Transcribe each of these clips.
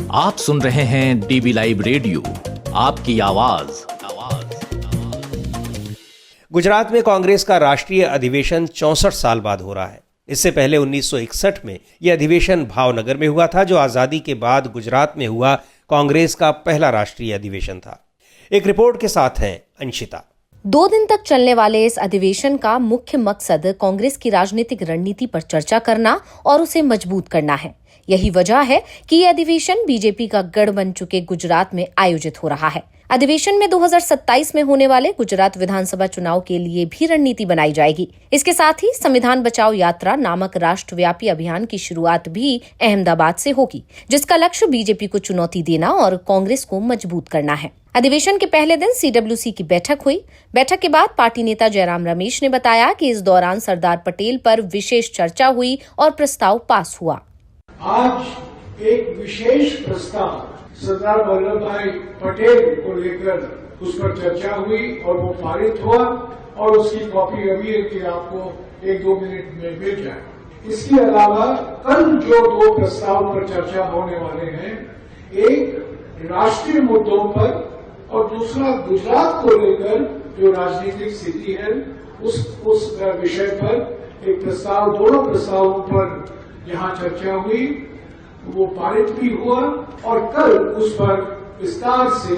आप सुन रहे हैं डीबी लाइव रेडियो, आपकी आवाज। गुजरात में कांग्रेस का राष्ट्रीय अधिवेशन 64 साल बाद हो रहा है। इससे पहले 1961 में यह अधिवेशन भावनगर में हुआ था, जो आजादी के बाद गुजरात में हुआ कांग्रेस का पहला राष्ट्रीय अधिवेशन था। एक रिपोर्ट के साथ हैं अंशिता। 2 दिन तक चलने वाले इस अधिवेशन का मुख्य मकसद कांग्रेस की राजनीतिक रणनीति पर चर्चा करना और उसे मजबूत करना है। यही वजह है कि यह अधिवेशन बीजेपी का गढ़ बन चुके गुजरात में आयोजित हो रहा है। अधिवेशन में 2027 में होने वाले गुजरात विधानसभा चुनाव के लिए भी रणनीति बनाई जाएगी। इसके साथ ही संविधान बचाओ यात्रा नामक राष्ट्रव्यापी अभियान की शुरुआत भी अहमदाबाद से होगी, जिसका लक्ष्य बीजेपी को चुनौती देना और कांग्रेस को मजबूत करना है। अधिवेशन के पहले दिन CWC की बैठक हुई। बैठक के बाद पार्टी नेता जयराम रमेश ने बताया कि इस दौरान सरदार पटेल पर विशेष चर्चा हुई और प्रस्ताव पास हुआ। आज एक विशेष प्रस्ताव सरदार वल्लभ भाई पटेल को लेकर उस पर चर्चा हुई और वो पारित हुआ और उसकी कॉपी अभी आपको 1-2 मिनट में मिल जाए। इसके अलावा कल जो 2 प्रस्ताव पर चर्चा होने वाले हैं, एक राष्ट्रीय मुद्दों पर और दूसरा गुजरात को लेकर जो राजनीतिक स्थिति है उस विषय पर एक प्रस्ताव, दोनों प्रस्तावों पर यहाँ चर्चा हुई, वो पारित भी हुआ और कल उस पर विस्तार से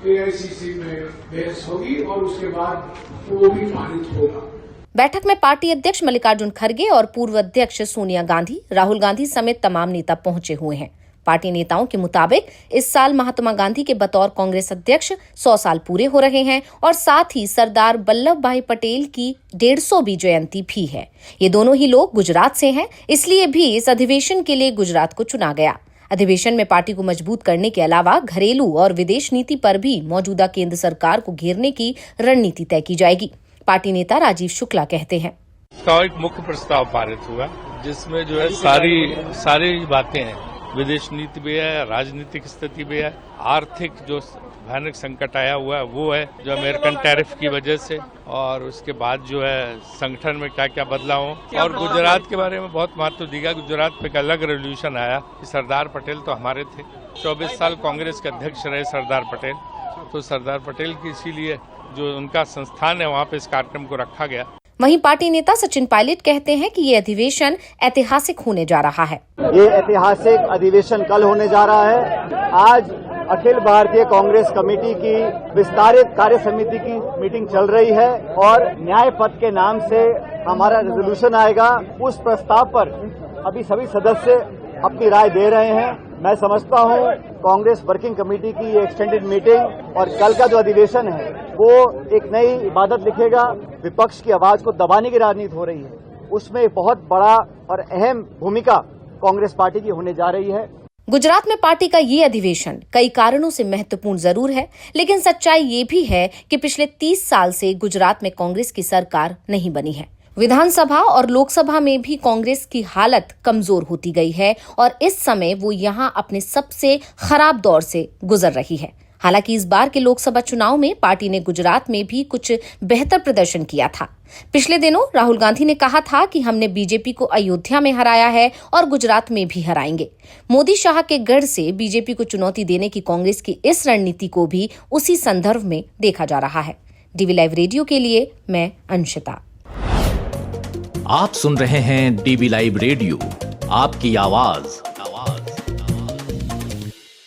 AICC में बहस होगी और उसके बाद वो भी पारित होगा। बैठक में पार्टी अध्यक्ष मल्लिकार्जुन खड़गे और पूर्व अध्यक्ष सोनिया गांधी, राहुल गांधी समेत तमाम नेता पहुंचे हुए हैं। पार्टी नेताओं के मुताबिक इस साल महात्मा गांधी के बतौर कांग्रेस अध्यक्ष 100 साल पूरे हो रहे हैं और साथ ही सरदार वल्लभ भाई पटेल की 150वीं जयंती भी है। ये दोनों ही लोग गुजरात से हैं, इसलिए भी इस अधिवेशन के लिए गुजरात को चुना गया। अधिवेशन में पार्टी को मजबूत करने के अलावा घरेलू और विदेश नीति पर भी मौजूदा केंद्र सरकार को घेरने की रणनीति तय की जाएगी। पार्टी नेता राजीव शुक्ला कहते हैं, एक मुख्य प्रस्ताव पारित हुआ जिसमें जो है सारी बातें हैं। विदेश नीति भी है, राजनीतिक स्थिति भी है, आर्थिक जो भयानक संकट आया हुआ है वो है, जो अमेरिकन टैरिफ की वजह से, और उसके बाद जो है संगठन में क्या क्या बदलाव हो। और गुजरात के बारे में बहुत महत्व दिया। गुजरात पे एक अलग रेवोल्यूशन आया कि सरदार पटेल तो हमारे थे, 24 साल कांग्रेस के अध्यक्ष रहे सरदार पटेल, तो सरदार पटेल की इसीलिए जो उनका संस्थान है वहाँ पे इस कार्यक्रम को रखा गया। वहीं पार्टी नेता सचिन पायलट कहते हैं कि ये अधिवेशन ऐतिहासिक होने जा रहा है। ये ऐतिहासिक अधिवेशन कल होने जा रहा है। आज अखिल भारतीय कांग्रेस कमेटी की विस्तारित कार्य समिति की मीटिंग चल रही है और न्याय पथ के नाम से हमारा रेजोल्यूशन आएगा। उस प्रस्ताव पर अभी सभी सदस्य अपनी राय दे रहे हैं। मैं समझता हूं कांग्रेस वर्किंग कमेटी की एक्सटेंडेड मीटिंग और कल का जो अधिवेशन है वो एक नई इबादत लिखेगा। विपक्ष की आवाज को दबाने की राजनीति हो रही है, उसमें बहुत बड़ा और अहम भूमिका कांग्रेस पार्टी की होने जा रही है। गुजरात में पार्टी का ये अधिवेशन कई कारणों से महत्वपूर्ण जरूर है, लेकिन सच्चाई ये भी है कि पिछले 30 साल से गुजरात में कांग्रेस की सरकार नहीं बनी है। विधानसभा और लोकसभा में भी कांग्रेस की हालत कमजोर होती गई है और इस समय वो यहां अपने सबसे खराब दौर से गुजर रही है। हालांकि इस बार के लोकसभा चुनाव में पार्टी ने गुजरात में भी कुछ बेहतर प्रदर्शन किया था। पिछले दिनों राहुल गांधी ने कहा था कि हमने बीजेपी को अयोध्या में हराया है और गुजरात में भी हराएंगे। मोदी शाह के गढ़ से बीजेपी को चुनौती देने की कांग्रेस की इस रणनीति को भी उसी संदर्भ में देखा जा रहा है। डीबी लाइव रेडियो के लिए मैं अंशिता। आप सुन रहे हैं डीबी लाइव रेडियो, आपकी आवाज।